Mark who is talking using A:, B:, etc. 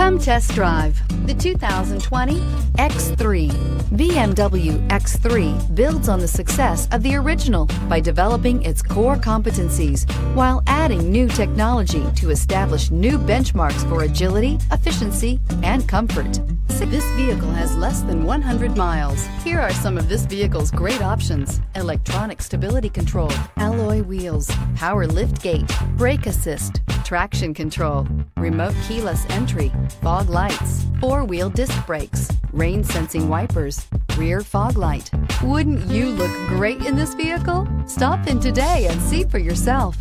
A: Come test drive the 2020 X3. BMW X3 builds on the success of the original by developing its core competencies while adding new technology to establish new benchmarks for agility, efficiency, and comfort. This vehicle has less than 100 miles. Here are some of this vehicle's great options: electronic stability control, alloy wheels, power lift gate, brake assist, traction control, remote keyless entry, fog lights, four-wheel disc brakes, rain sensing wipers, rear fog light. Wouldn't you look great in this vehicle? Stop in today and see for yourself.